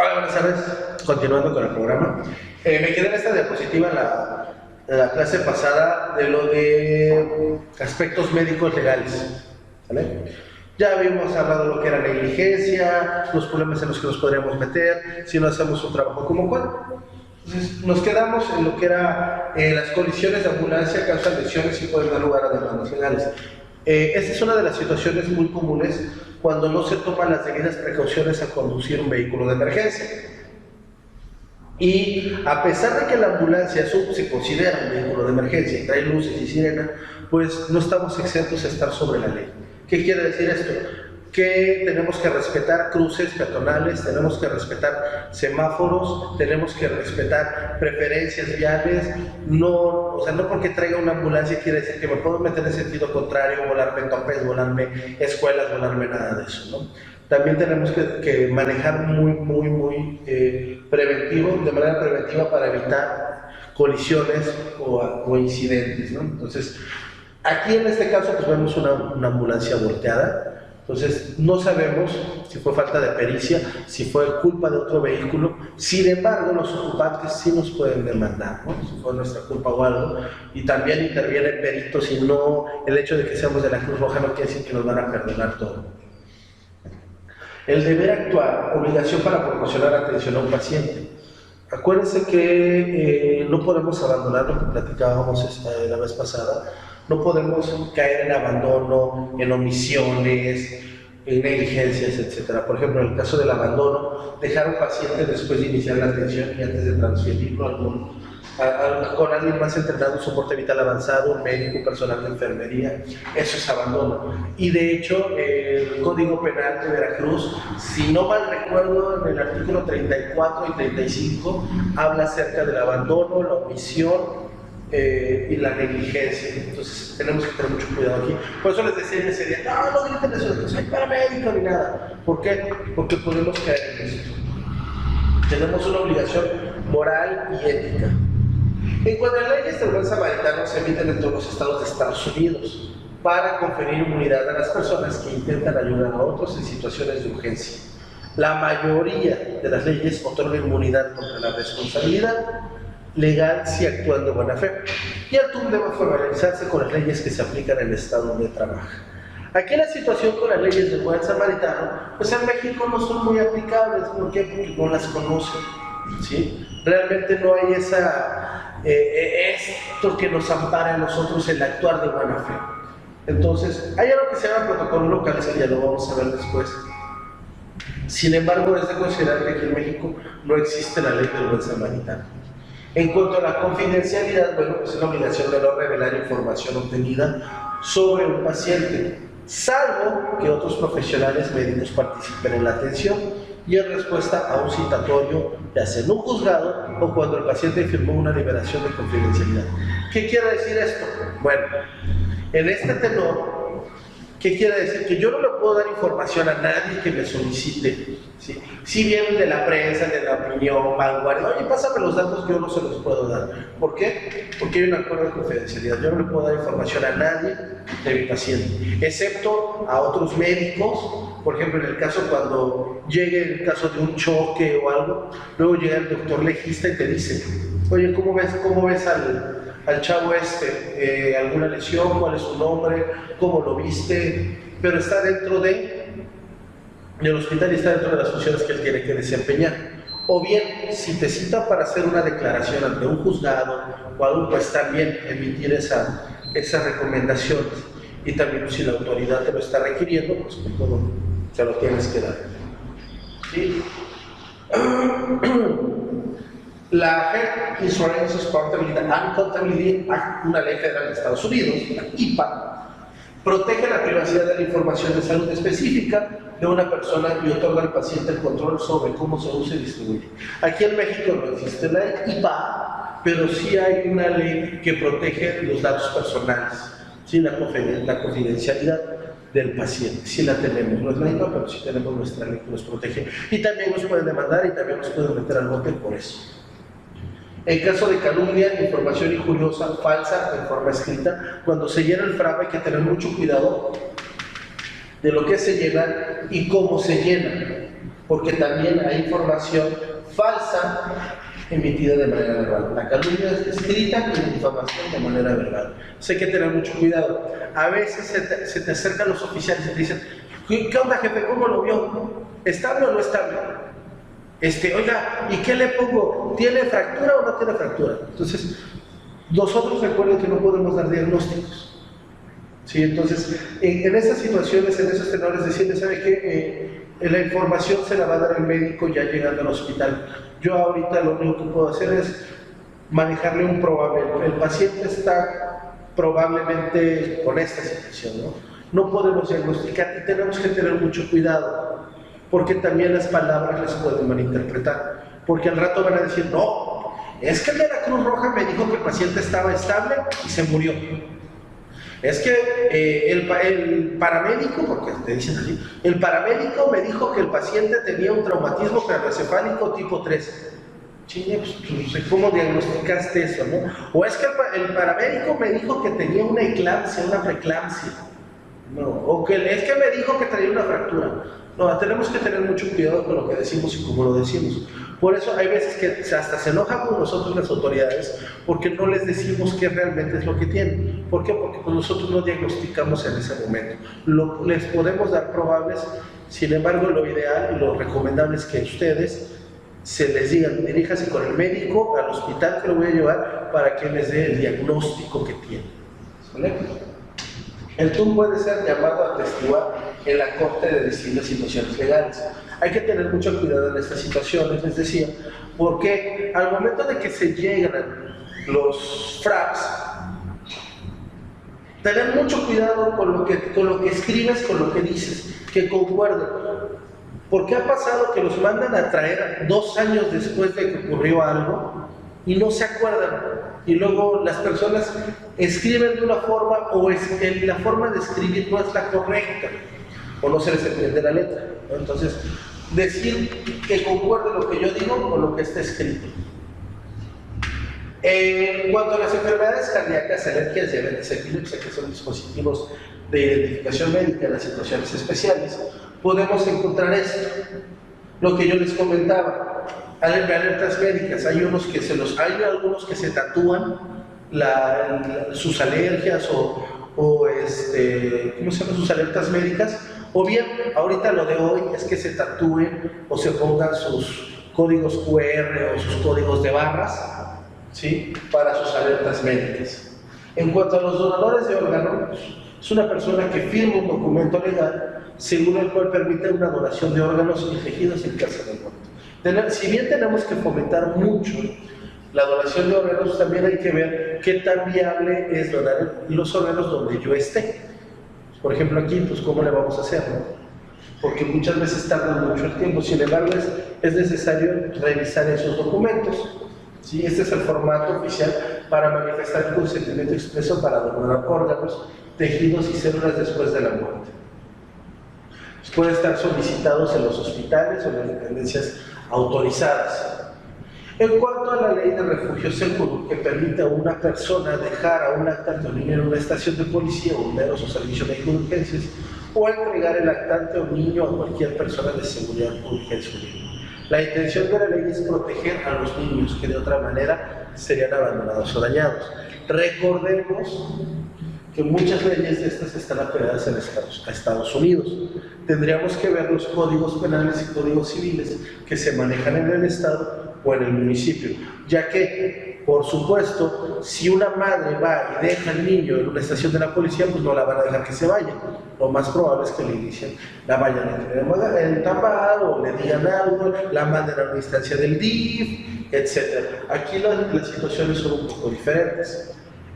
Hola, buenas tardes. Continuando con el programa. Me quedé en esta diapositiva la clase pasada de lo de aspectos médicos legales. ¿Vale? Ya habíamos hablado de lo que era negligencia, los problemas en los que nos podríamos meter si no hacemos un trabajo como cual. Entonces, nos quedamos en lo que era las colisiones de ambulancia causan lesiones y pueden dar lugar a demandas legales. Esta es una de las situaciones muy comunes cuando no se toman las debidas precauciones al conducir un vehículo de emergencia. Y a pesar de que la ambulancia se considera un vehículo de emergencia y trae luces y sirena, pues no estamos exentos a estar sobre la ley. ¿Qué quiere decir esto? Que tenemos que respetar cruces peatonales, tenemos que respetar semáforos, tenemos que respetar preferencias viales. No porque traiga una ambulancia quiere decir que me puedo meter en sentido contrario, volarme topes, volarme escuelas, volarme nada de eso, ¿no? También tenemos que manejar muy preventivo, de manera preventiva para evitar colisiones o incidentes, ¿no? Entonces, aquí en este caso pues vemos una ambulancia volteada. Entonces, no sabemos si fue falta de pericia, si fue culpa de otro vehículo. Sin embargo, los ocupantes sí nos pueden demandar, ¿no? Si fue nuestra culpa o algo. Y también intervienen peritos, y no el hecho de que seamos de la Cruz Roja no quiere decir que nos van a perdonar todo. El deber actuar, obligación para proporcionar atención a un paciente. Acuérdense que no podemos abandonar lo que platicábamos la vez pasada. No podemos caer en abandono, en omisiones, en negligencias, etc. Por ejemplo, en el caso del abandono, dejar a un paciente después de iniciar la atención y antes de transferirlo con alguien más entrenado, soporte vital avanzado, un médico, personal de enfermería, eso es abandono. Y de hecho, el Código Penal de Veracruz, si no mal recuerdo, en el artículo 34 y 35, habla acerca del abandono, la omisión, y la negligencia. Entonces tenemos que tener mucho cuidado aquí. Por eso les decía en ese día, no griten eso, no soy paramédico ni nada. ¿Por qué? Porque podemos caer en esto. Tenemos una obligación moral y ética. En cuanto a leyes de buen samaritano, se emiten en todos los estados de Estados Unidos para conferir inmunidad a las personas que intentan ayudar a otros en situaciones de urgencia. La mayoría de las leyes otorgan inmunidad contra la responsabilidad legal si actúan de buena fe, y el TUM debe formalizarse con las leyes que se aplican en el estado donde trabaja. Aquí la situación con las leyes del buen samaritano, pues en México no son muy aplicables. ¿Por qué? Porque no las conocen, ¿sí? Realmente no hay esto que nos ampara a nosotros el actuar de buena fe. Entonces, hay algo que se llama protocolos locales, que ya lo vamos a ver después. Sin embargo, es de considerar que aquí en México no existe la ley del buen samaritano. En cuanto a la confidencialidad, bueno, pues es la obligación de no revelar información obtenida sobre un paciente, salvo que otros profesionales médicos participen en la atención y en respuesta a un citatorio, ya sea en un juzgado o cuando el paciente firmó una liberación de confidencialidad. ¿Qué quiere decir esto? Bueno, en este tenor, ¿qué quiere decir? Que yo no le puedo dar información a nadie que me solicite, ¿sí? Si vienen de la prensa, de la opinión, vanguardia, oye, pásame los datos, yo no se los puedo dar. ¿Por qué? Porque hay un acuerdo de confidencialidad. Yo no le puedo dar información a nadie de mi paciente, excepto a otros médicos. Por ejemplo, en el caso cuando llegue el caso de un choque o algo, luego llega el doctor legista y te dice, oye, ¿cómo ves al chavo alguna lesión? ¿Cuál es su nombre? ¿Cómo lo viste? Pero está dentro del hospital y está dentro de las funciones que él tiene que desempeñar. O bien, si te citan para hacer una declaración ante un juzgado o algo, pues también emitir esa recomendación. Y también, si la autoridad te lo está requiriendo, pues todo se lo tienes que dar. ¿Sí? La Health Insurance Portability and Accountability Act, una ley federal de Estados Unidos, la IPA, protege la privacidad de la información de salud específica de una persona y otorga al paciente el control sobre cómo se usa y distribuye. Aquí en México no existe la IPA, pero sí hay una ley que protege los datos personales, ¿sí? La confidencialidad del paciente. Sí la tenemos, no es la IPA, pero sí tenemos nuestra ley que nos protege. Y también nos pueden demandar y también nos pueden meter al bote por eso. En caso de calumnia, información injuriosa, falsa, en forma escrita, cuando se llena el fraude hay que tener mucho cuidado de lo que se llena y cómo se llena. porque también hay información falsa emitida de manera verbal. La calumnia es escrita y la difamación de manera verbal. Entonces hay que tener mucho cuidado. A veces se te acercan los oficiales y te dicen, ¿qué onda, jefe? ¿Cómo lo vio? ¿Estable o no estable? Oiga, ¿y qué le pongo? ¿Tiene fractura o no tiene fractura? Entonces, nosotros recuerden que no podemos dar diagnósticos. ¿Sí? Entonces, en esas situaciones, en esos tenores, decirle, ¿sabe qué? La información se la va a dar el médico ya llegando al hospital. Yo ahorita lo único que puedo hacer es manejarle un probable. El paciente está probablemente con esta situación, ¿no? No podemos diagnosticar y tenemos que tener mucho cuidado, porque también las palabras las pueden malinterpretar. Porque al rato van a decir, no, es que el de la Cruz Roja me dijo que el paciente estaba estable y se murió. Es que el paramédico, porque te dicen así, el paramédico me dijo que el paciente tenía un traumatismo craneoencefálico tipo 3. Chingue, pues, ¿cómo diagnosticaste eso, no? O es que el paramédico me dijo que tenía una eclampsia, una preeclampsia. No, o que es que me dijo que traía una fractura. No, tenemos que tener mucho cuidado con lo que decimos y cómo lo decimos. Por eso hay veces que hasta se enojan con nosotros las autoridades porque no les decimos qué realmente es lo que tienen. ¿Por qué? Porque pues, nosotros no diagnosticamos en ese momento. Les podemos dar probables, sin embargo lo ideal y lo recomendable es que ustedes se les digan, diríjase con el médico al hospital que lo voy a llevar para que les dé el diagnóstico que tiene. ¿Vale? El TUM puede ser llamado a atestiguar en la corte de distintas situaciones legales. Hay que tener mucho cuidado en estas situaciones, les decía, porque al momento de que se llegan los FRAPs, tener mucho cuidado con lo que escribes, con lo que dices, que concuerden. Porque ha pasado que los mandan a traer 2 años después de que ocurrió algo y no se acuerdan. Y luego las personas escriben de una forma o la forma de escribir no es la correcta o no se les entiende la letra, ¿no? Entonces, decir que concuerde lo que yo digo con lo que está escrito. En cuanto a las enfermedades cardíacas, alergias, diabetes, epilepsia, que son dispositivos de identificación médica en las situaciones especiales, podemos encontrar esto, lo que yo les comentaba. Alertas médicas, hay algunos que se tatúan sus alergias o ¿cómo se llaman? Sus alertas médicas, o bien, ahorita lo de hoy es que se tatúen o se pongan sus códigos QR o sus códigos de barras, ¿sí? Para sus alertas médicas. En cuanto a los donadores de órganos, es una persona que firma un documento legal según el cual permite una donación de órganos y tejidos en caso de muerte. Si bien tenemos que fomentar mucho la donación de órganos, también hay que ver qué tan viable es donar los órganos donde yo esté. Por ejemplo, aquí, pues, ¿cómo le vamos a hacer, no? Porque muchas veces tardan mucho el tiempo. Sin embargo, es necesario revisar esos documentos. ¿Sí? Este es el formato oficial para manifestar el consentimiento expreso para donar órganos, tejidos y células después de la muerte. Pueden estar solicitados en los hospitales o en las dependencias autorizadas. En cuanto a la ley de refugio seguro, que permite a una persona dejar a un lactante o niño en una estación de policía, bomberos o servicio médico de urgencias, o entregar el lactante o niño a cualquier persona de seguridad o urgencia. La intención de la ley es proteger a los niños que de otra manera serían abandonados o dañados. Recordemos que muchas leyes de estas están apegadas a Estados Unidos. Tendríamos que ver los códigos penales y códigos civiles que se manejan en el estado o en el municipio, ya que, por supuesto, si una madre va y deja al niño en una estación de la policía, pues no la van a dejar que se vaya. Lo más probable es que le inicien, la vayan a entapar o le digan algo, la manden a una instancia del DIF, etc. Aquí las situaciones son un poco diferentes.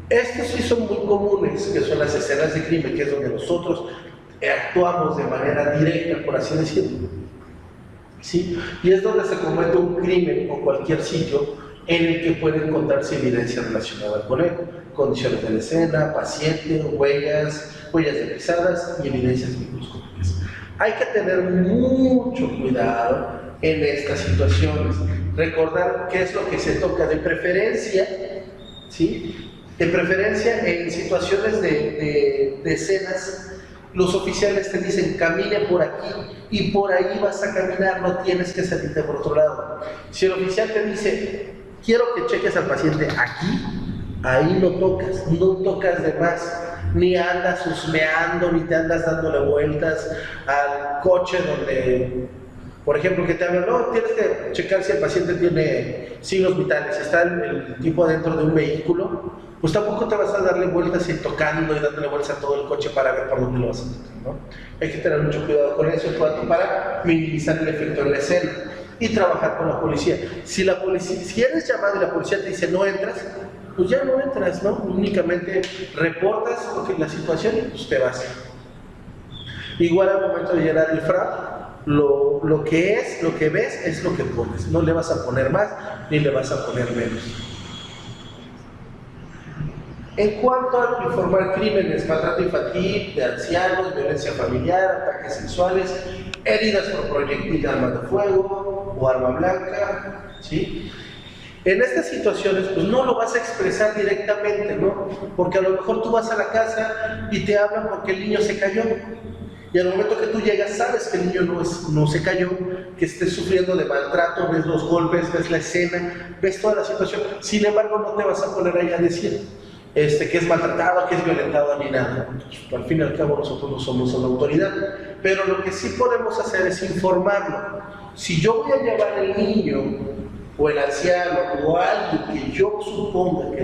Estos sí son muy comunes, que son las escenas de crimen, que es donde nosotros actuamos de manera directa, por así decirlo. ¿Sí? Y es donde se comete un crimen o cualquier sitio en el que puede encontrarse evidencia relacionada con él, condiciones de la escena, paciente, huellas de pisadas y evidencias microscópicas. Hay que tener mucho cuidado en estas situaciones, recordar qué es lo que se toca de preferencia, ¿sí? De preferencia en situaciones de escenas los oficiales te dicen camine por aquí y por ahí vas a caminar, no tienes que salirte por otro lado. Si el oficial te dice quiero que cheques al paciente aquí, ahí lo tocas, no tocas de más, ni andas husmeando, ni te andas dándole vueltas al coche donde, por ejemplo, que te hablan, no, tienes que checar si el paciente tiene signos vitales, si está el tipo dentro de un vehículo, pues tampoco te vas a darle vueltas y tocando y dándole vueltas a todo el coche para ver por dónde lo vas a tocar, ¿no? Hay que tener mucho cuidado con eso, para minimizar el efecto en la escena y trabajar con la policía. Si eres llamado y la policía te dice no entras, pues ya no entras, ¿no? Únicamente reportas la situación y pues te vas. Igual al momento de llenar el FRA, lo que ves es lo que pones. No le vas a poner más ni le vas a poner menos. En cuanto a informar crímenes, maltrato infantil, de ancianos, violencia familiar, ataques sexuales, heridas por proyectil, arma de fuego o arma blanca, ¿sí? En estas situaciones, pues no lo vas a expresar directamente, ¿no? Porque a lo mejor tú vas a la casa y te hablan porque el niño se cayó. Y al momento que tú llegas, sabes que el niño no se cayó, que esté sufriendo de maltrato, ves los golpes, ves la escena, ves toda la situación. Sin embargo, no te vas a poner ahí a decir que es maltratado, que es violentado, ni nada. Entonces, al fin y al cabo, nosotros no somos una autoridad. Pero lo que sí podemos hacer es informarlo. Si yo voy a llevar al niño o el anciano, o alguien que yo suponga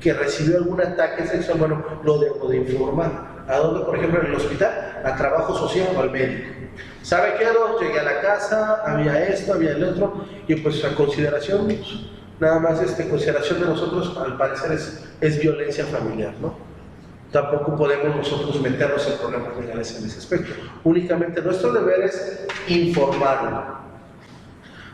que recibió algún ataque sexual, bueno, lo debo de informar. ¿A dónde? Por ejemplo, en el hospital, a trabajo social o al médico. ¿Sabe qué? Llegué a la casa, había esto, había el otro, y pues a consideración, pues, nada más consideración de nosotros, al parecer es violencia familiar, ¿no? Tampoco podemos nosotros meternos en problemas legales en ese aspecto. Únicamente nuestro deber es informarlo.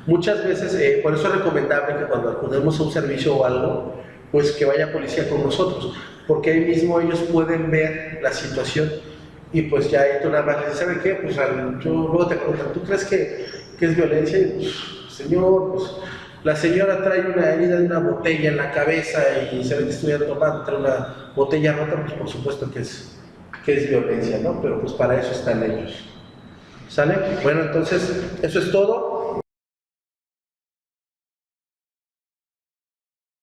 Muchas veces, por eso es recomendable que cuando acudemos a un servicio o algo, pues que vaya policía con nosotros, porque ahí mismo ellos pueden ver la situación y pues ya ahí tú nada más les dices, ¿sabe qué? Pues luego te preguntan, ¿tú crees que es violencia? Y pues, señor, pues la señora trae una herida de una botella en la cabeza y se ve que estuviera tomando, trae una botella rota, pues por supuesto que es violencia, ¿no? Pero pues para eso están ellos. ¿Sale? Bueno, entonces, eso es todo.